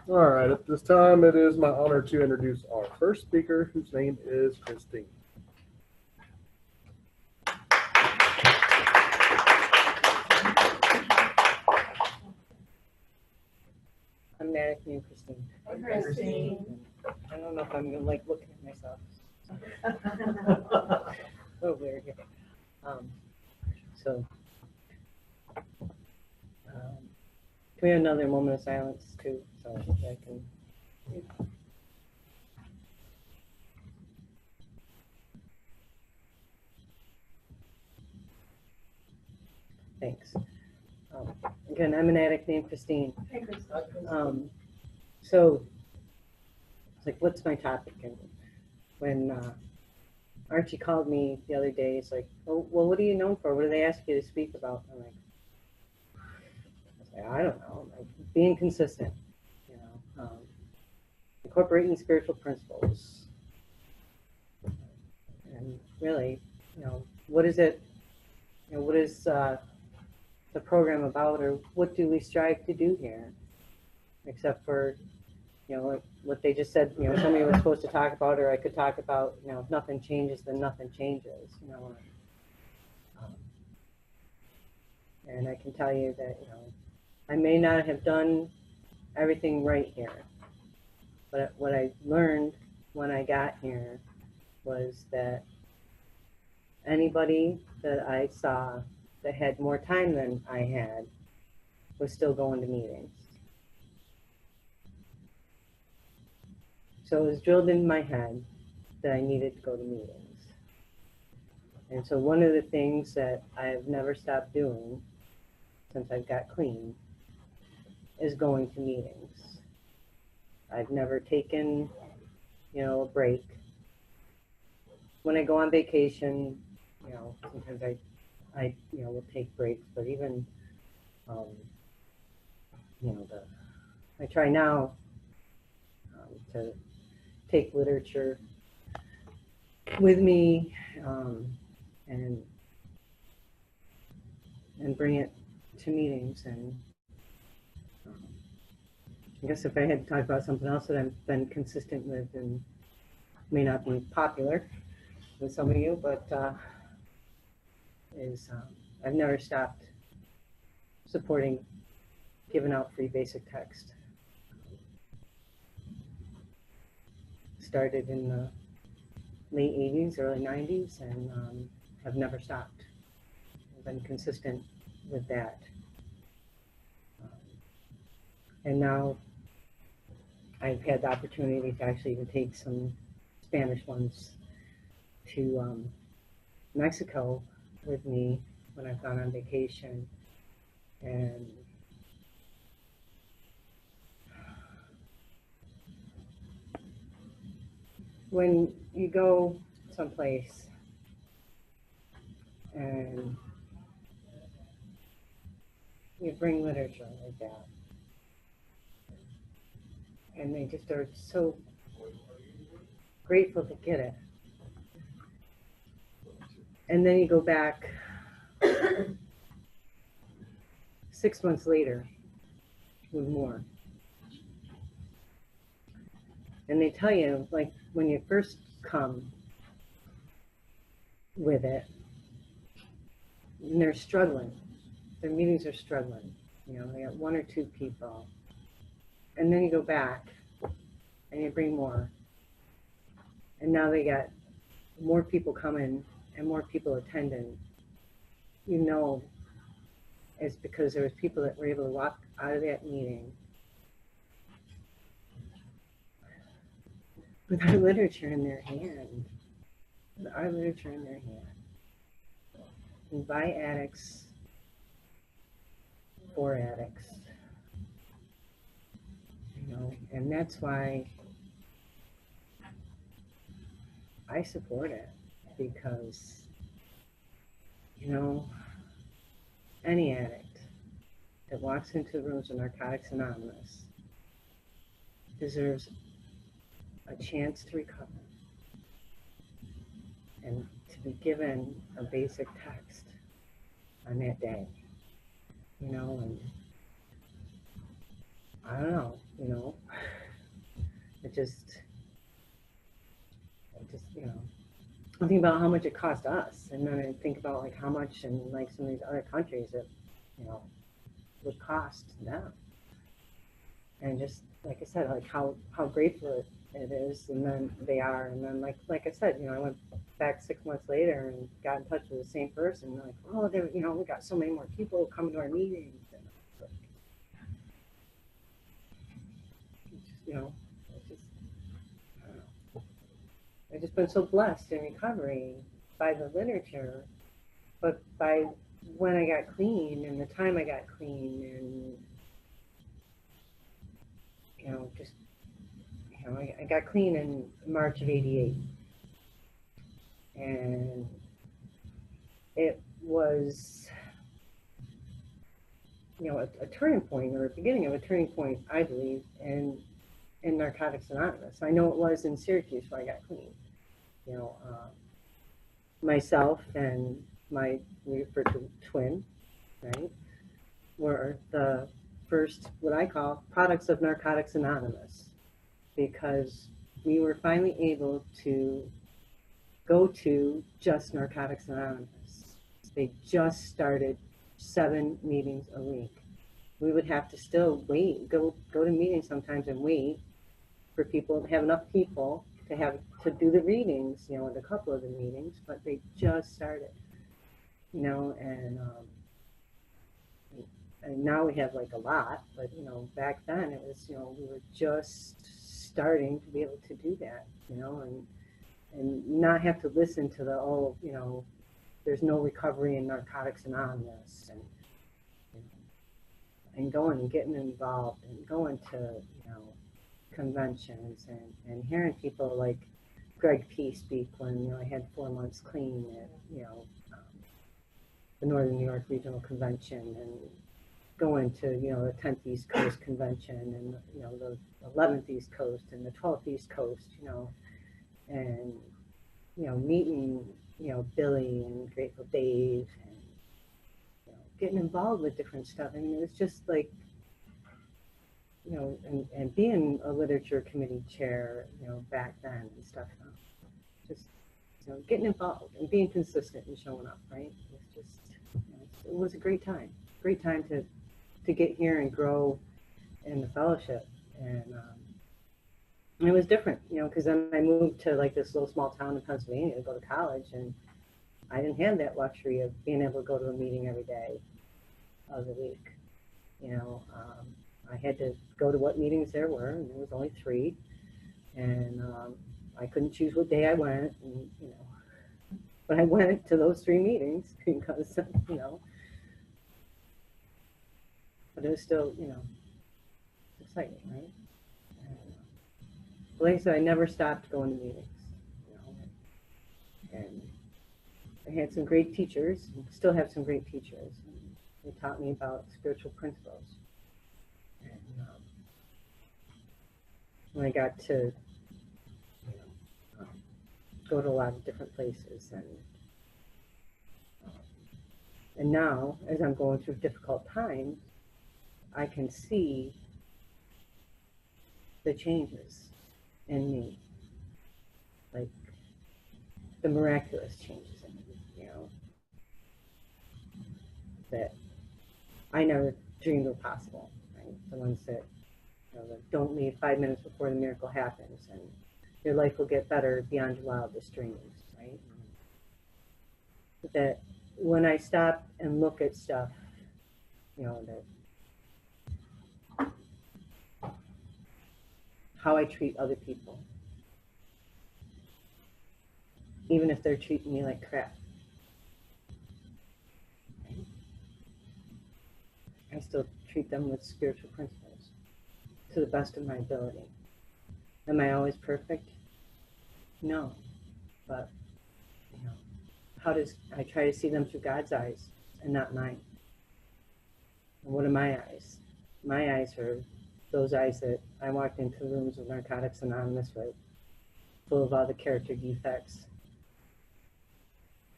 All right, at this time, it is my honor to introduce our first speaker, whose name is Christine. I'm Maddox and Christine. Hi, Christine. I don't know if I'm gonna like looking at myself. Oh, weird. So, can we have another moment of silence too, so I can. Thanks. Again, I'm an addict named Christine. Hi, So Christine. it's like, what's my topic? And when Archie called me the other day, it's like, oh, well, what are you known for? What do they ask you to speak about? I'm like, I don't know, like being consistent, you know, incorporating spiritual principles. And really, you know, what is it, you know, what is the program about, or what do we strive to do here? Except for, you know, like what they just said, you know, somebody was supposed to talk about, or I could talk about, you know, if nothing changes, then nothing changes, you know. And I can tell you that, you know, I may not have done everything right here, but what I learned when I got here was that anybody that I saw that had more time than I had was still going to meetings. So it was drilled in my head that I needed to go to meetings. And so one of the things that I've never stopped doing since I've got clean is going to meetings. I've never taken, you know, a break. When I go on vacation, you know, sometimes I you know, will take breaks, but even, you know, I try now to take literature with me and bring it to meetings. And I guess if I had to talk about something else that I've been consistent with, and may not be popular with some of you, but is I've never stopped supporting giving out free basic text. Started in the late 80s, early 90s, and have never stopped. I've been consistent with that. And now I've had the opportunity to actually even take some Spanish ones to Mexico with me when I've gone on vacation. And when you go someplace and you bring literature like that, and they just are so grateful to get it. And then you go back 6 months later with more. And they tell you, like, when you first come with it, and they're struggling. Their meetings are struggling. You know, they got 1 or 2 people. And then you go back and you bring more. And now they got more people coming and more people attending. You know, it's because there was people that were able to walk out of that meeting with our literature in their hand. With our literature in their hand. And by addicts, for addicts. You know, and that's why I support it, because, you know, any addict that walks into the rooms of Narcotics Anonymous deserves a chance to recover and to be given a basic text on that day, you know. And I don't know, you know, you know, I think about how much it cost us, and then I think about like how much in like some of these other countries it, you know, would cost them. And just like I said, like how grateful it is, and then they are, and then like I said, you know, I went back 6 months later and got in touch with the same person. Like, oh, there, you know, we got so many more people coming to our meetings, and it's like, it's just, you know, it's just, I don't know. I've just been so blessed in recovery by the literature, but by when I got clean and the time I got clean, and you know, just you know, I got clean in March of '88, and it was, you know, a turning point, or a beginning of a turning point, I believe, in Narcotics Anonymous. I know it was in Syracuse where I got clean. You know, myself and my, we refer to twin, right, were the first, what I call, products of Narcotics Anonymous, because we were finally able to go to just Narcotics Anonymous. They just started 7 meetings a week. We would have to still wait, go to meetings sometimes and wait for people to have enough people to do the readings, you know, at a couple of the meetings, but they just started, you know, and now we have like a lot, but you know, back then it was, you know, we were just starting to be able to do that, you know, and not have to listen to the, oh, you know, there's no recovery in Narcotics Anonymous, and going and getting involved and going to, you know, conventions, and hearing people like Greg P. speak when, you know, I had 4 months clean at, you know, the Northern New York Regional Convention, and going to, you know, the 10th East Coast Convention, and, you know, the 11th East Coast and the 12th East Coast, you know, and, you know, meeting, you know, Billy and Grateful Dave, and, you know, getting involved with different stuff. I mean, it was just like, you know, and being a literature committee chair, you know, back then and stuff, just, you know, getting involved and being consistent and showing up, right? It was just, you know, it was a great time to get here and grow in the fellowship. And it was different, you know, because then I moved to like this little small town in Pennsylvania to go to college, and I didn't have that luxury of being able to go to a meeting every day of the week, you know. I had to go to what meetings there were, and there was only 3, and I couldn't choose what day I went, and, you know, but I went to those 3 meetings because, you know, but it was still, you know, exciting, right? And, like I said, I never stopped going to meetings, you know, and I had some great teachers, and still have some great teachers. They taught me about spiritual principles. And when I got to, you know, go to a lot of different places, and now, as I'm going through difficult times, I can see the changes in me, like the miraculous changes in me, you know, that I never dreamed were possible, right? The ones that, you know, that don't leave 5 minutes before the miracle happens, and your life will get better beyond your wildest dreams, right? That when I stop and look at stuff, you know, that how I treat other people, even if they're treating me like crap, I still treat them with spiritual principles to the best of my ability. Am I always perfect? No, but, you know, I try to see them through God's eyes and not mine. And what are my eyes? My eyes are those eyes that I walked into rooms of Narcotics Anonymous with, full of all the character defects,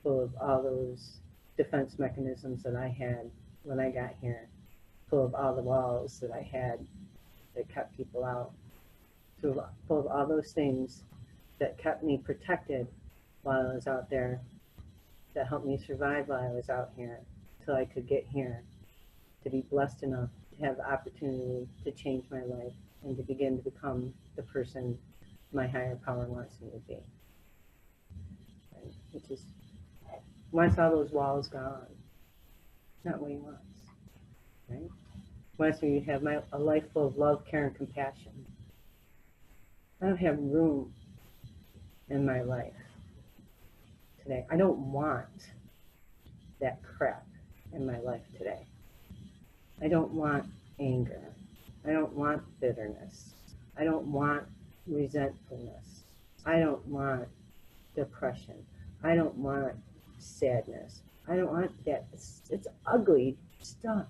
full of all those defense mechanisms that I had when I got here, full of all the walls that I had that kept people out, full of all those things that kept me protected while I was out there, that helped me survive while I was out here, till I could get here, to be blessed enough to have the opportunity to change my life and to begin to become the person my higher power wants me to be. Right? It just wants all those walls gone. It's not what he wants. Right? He wants me to have a life full of love, care, and compassion. I don't have room in my life today. I don't want that crap in my life today. I don't want anger. I don't want bitterness. I don't want resentfulness. I don't want depression. I don't want sadness. I don't want that. It's ugly stuff.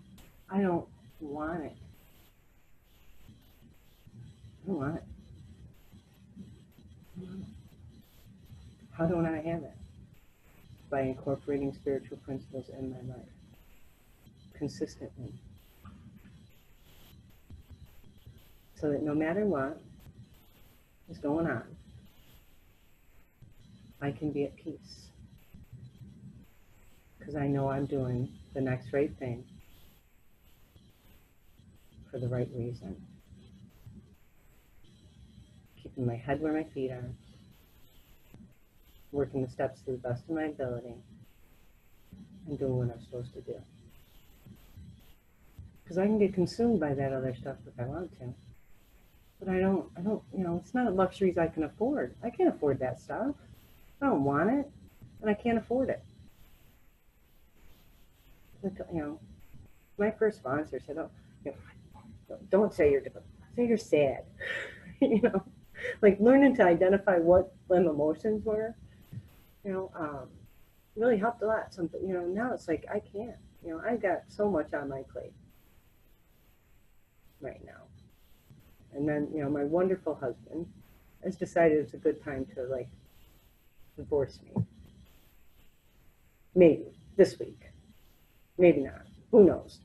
I don't want it. I don't want it. How don't I have it? By incorporating spiritual principles in my life consistently. So that no matter what is going on, I can be at peace. Because I know I'm doing the next right thing for the right reason. Keeping my head where my feet are. Working the steps to the best of my ability. And doing what I'm supposed to do. Because I can get consumed by that other stuff if I want to. But I don't, it's not luxuries I can afford. I can't afford that stuff. I don't want it, and I can't afford it. My first sponsor said, don't say you're different. Say you're sad. Like learning to identify what them emotions were, really helped a lot. Now it's like I can't. I've got so much on my plate right now. And then, my wonderful husband has decided it's a good time to divorce me. Maybe this week. Maybe not. Who knows?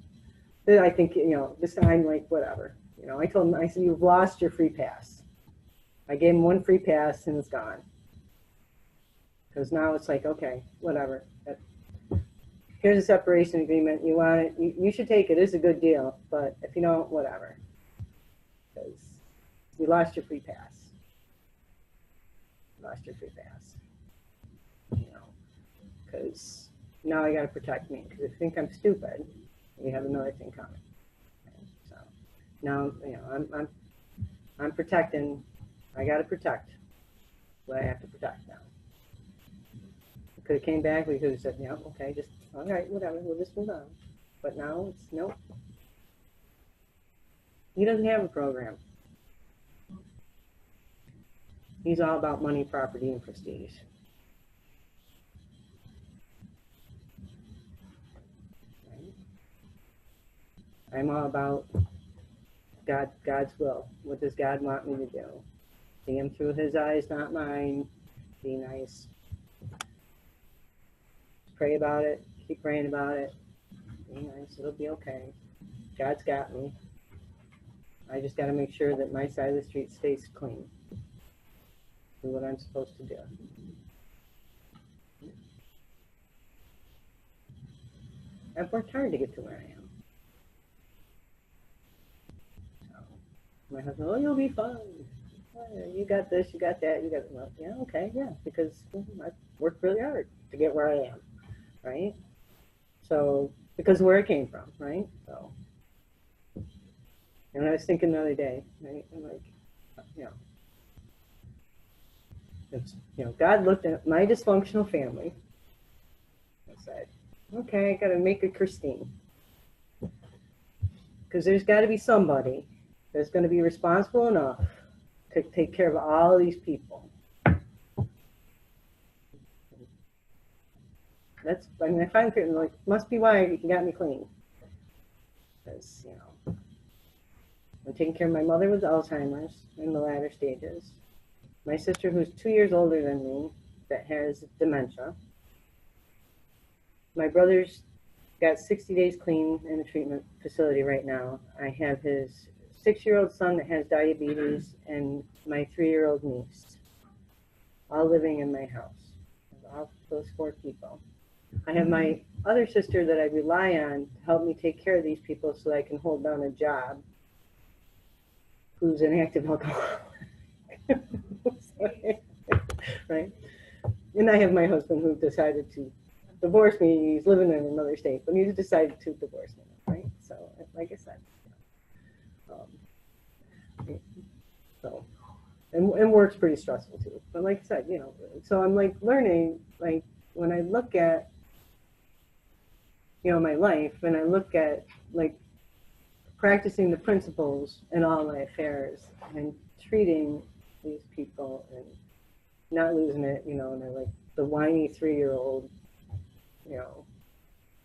Then I think, this time, whatever. I told him, I said, you've lost your free pass. I gave him one free pass and it's gone. Because now it's like, okay, whatever. Here's a separation agreement. You want it, you should take it. It's a good deal. But if you don't, whatever. Because you lost your free pass. Lost your free pass. Because now I got to protect me. Because if you think I'm stupid, you have another thing coming. Okay? So now, I'm protecting. I got to protect what I have to protect now. We could have came back. We could have said, okay, just all right, whatever. We'll just move on. But now it's nope. He doesn't have a program. He's all about money, property, and prestige. Right? I'm all about God's will. What does God want me to do? See him through his eyes, not mine. Be nice. Pray about it. Keep praying about it. Be nice. It'll be okay. God's got me. I just got to make sure that my side of the street stays clean. Do what I'm supposed to do. I've worked hard to get to where I am. So, my husband, you'll be fine. You got this, you got that, you got, well, yeah, okay, yeah, because I've worked really hard to get where I am, right? So, because of where I came from, right? So, and I was thinking the other day, right? I'm like, God looked at my dysfunctional family and said, okay, I got to make a Christine. Because there's got to be somebody that's going to be responsible enough to take care of all of these people. I find it must be why he got me clean. Because, I'm taking care of my mother with Alzheimer's in the latter stages. My sister, who's 2 years older than me, that has dementia. My brother's got 60 days clean in a treatment facility right now. I have his 6-year-old son that has diabetes and my 3-year-old niece, all living in my house. All those 4 people. I have my other sister that I rely on to help me take care of these people so I can hold down a job, who's an active alcoholic. Right? And I have my husband who decided to divorce me. He's living in another state, but he's decided to divorce me, right? So, like I said, so, and work's pretty stressful too. But like I said, so I'm like learning, like when I look at, my life, and I look at like practicing the principles in all my affairs and treating these people and not losing it, and they're like the whiny 3-year-old, you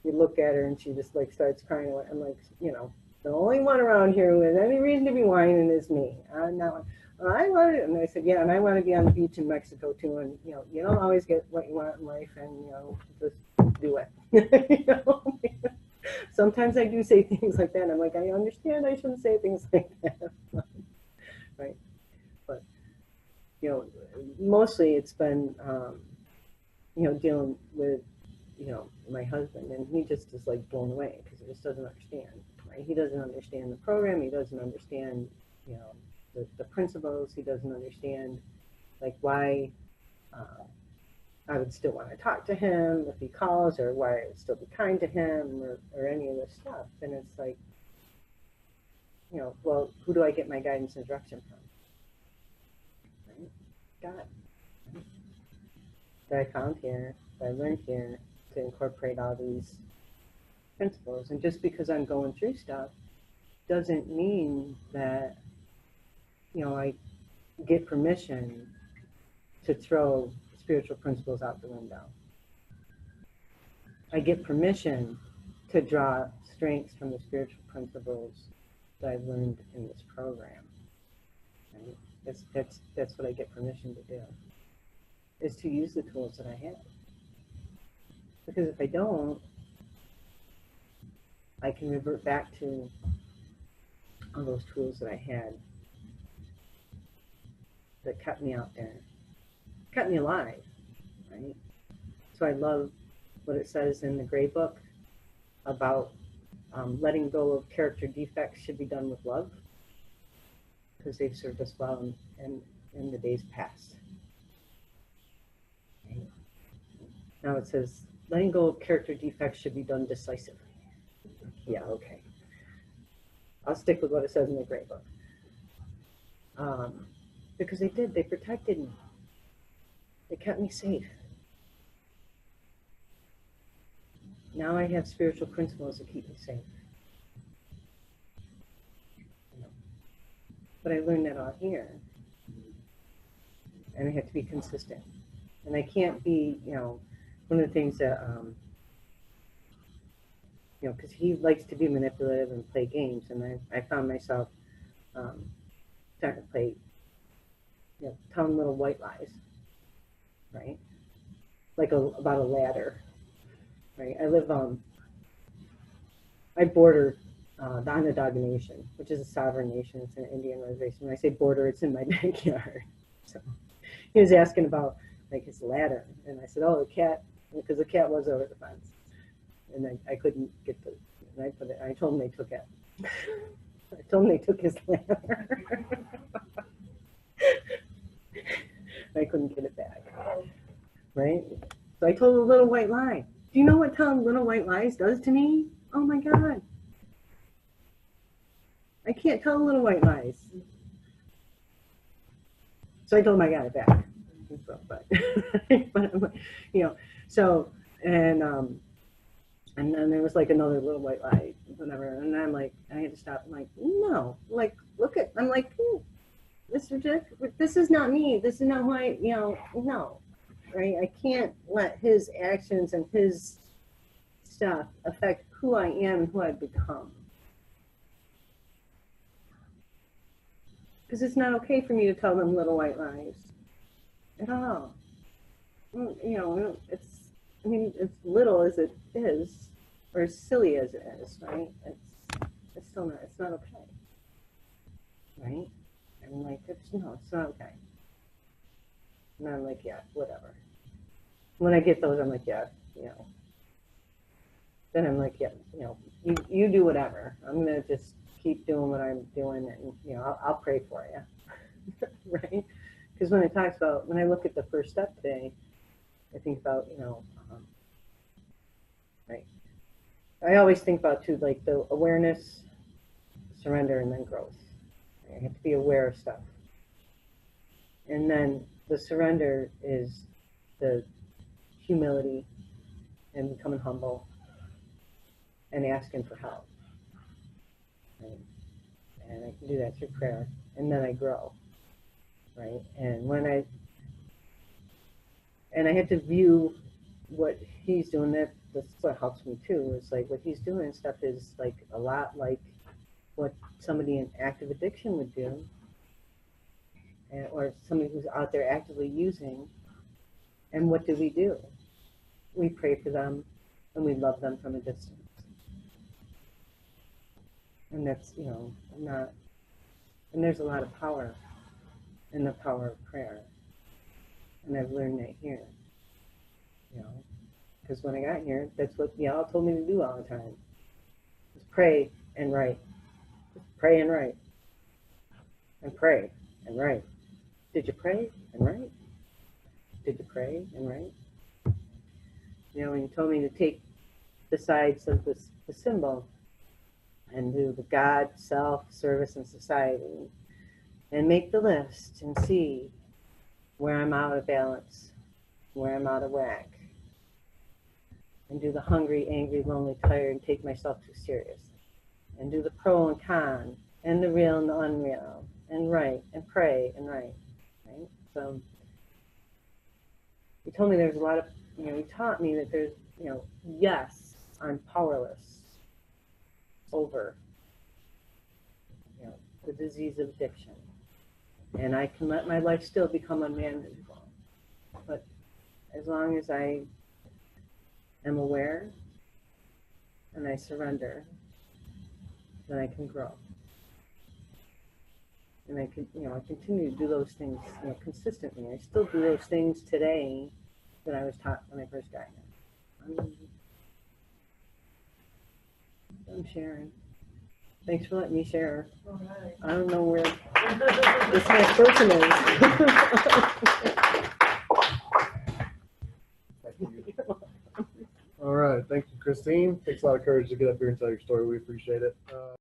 look at her and she just like starts crying away. I'm like, the only one around here who has any reason to be whining is me. I'm not. I want it, and I said, yeah, and I want to be on the beach in Mexico too. And you don't always get what you want in life, and just do it. Sometimes I do say things like that. And I'm like, I understand I shouldn't say things like that, right? But mostly it's been dealing with my husband, and he just is like blown away because he just doesn't understand. Right? He doesn't understand the program. He doesn't understand the principles. He doesn't understand like why I would still want to talk to him if he calls, or why I would still be kind to him, or any of this stuff. And it's like, well, who do I get my guidance and direction from? Right? God. Right? That I found here, that I learned here, to incorporate all these principles. And just because I'm going through stuff doesn't mean that I get permission to throw spiritual principles out the window. I get permission to draw strengths from the spiritual principles that I've learned in this program. Right? That's what I get permission to do, is to use the tools that I have. Because if I don't, I can revert back to all those tools that I had that kept me out there, kept me alive, right? So I love what it says in the Gray Book about letting go of character defects should be done with love, because they've served us well in the days past. Right? Now it says letting go of character defects should be done decisively. Yeah, okay. I'll stick with what it says in the Gray Book. Because they protected me. They kept me safe. Now I have spiritual principles that keep me safe. But I learned that out here. And I have to be consistent. And I can't be, one of the things that, because he likes to be manipulative and play games. And I found myself starting to play, telling little white lies, right? Like about a ladder, right? I border the Onondaga Nation, which is a sovereign nation. It's an Indian reservation. When I say border, it's in my backyard. So he was asking about like his ladder, and I said, "Oh, the cat," because the cat was over the fence, and I couldn't get the. And I told him they took it. I told him they took his ladder. I couldn't get it back, right? So I told a little white lie. Do you know what telling little white lies does to me? Oh my God. I can't tell little white lies. So I told him I got it back. But so, and then there was like another little white lie, whatever. And I'm like, I had to stop. I'm like, no, like, look at, I'm like, this is not me. This is not who I, no, right? I can't let his actions and his stuff affect who I am and who I've become. Because it's not okay for me to tell them little white lies at all. It's little as it is, or as silly as it is, right? It's still not, it's not okay. no, it's not okay. And I'm like, yeah, whatever. When I get those, I'm like, yeah, you know. Then I'm like, yeah, you know, you do whatever. I'm gonna just keep doing what I'm doing, and you know, I'll pray for you, right? Because when it talks about, when I look at the first step today, I think about, you know, right. I always think about too, like the awareness, surrender, and then growth. I have to be aware of stuff, and then the surrender is the humility and becoming humble and asking for help. Right? And I can do that through prayer, and then I grow, right? And I have to view what he's doing. That's what helps me too. Is like what he's doing and stuff is like a lot like what somebody in active addiction would do, or somebody who's out there actively using. And what do? We pray for them, and we love them from a distance. And that's, you know, and there's a lot of power in the power of prayer. And I've learned that here, you know, because when I got here, that's what y'all told me to do all the time. Just pray and write. Just pray and write. And pray and write. Did you pray and write? Did you pray and write? You know, when you told me to take the sides of the symbol and do the God, self, service, and society, and make the list and see where I'm out of balance, where I'm out of whack, and do the hungry, angry, lonely, tired, and take myself too serious, and do the pro and con, and the real and the unreal, and write, and pray, and write, right? So he told me there's a lot of, you know, he taught me that there's, you know, yes, I'm powerless over, you know, the disease of addiction. And I can let my life still become unmanageable. But as long as I am aware and I surrender, then I can grow. And I can, you know, I continue to do those things, you know, consistently. I still do those things today that I was taught when I first got here. I'm sharing. Thanks for letting me share. All right. I don't know where this next person is. Thank you. All right. Thank you, Christine. Takes a lot of courage to get up here and tell your story. We appreciate it.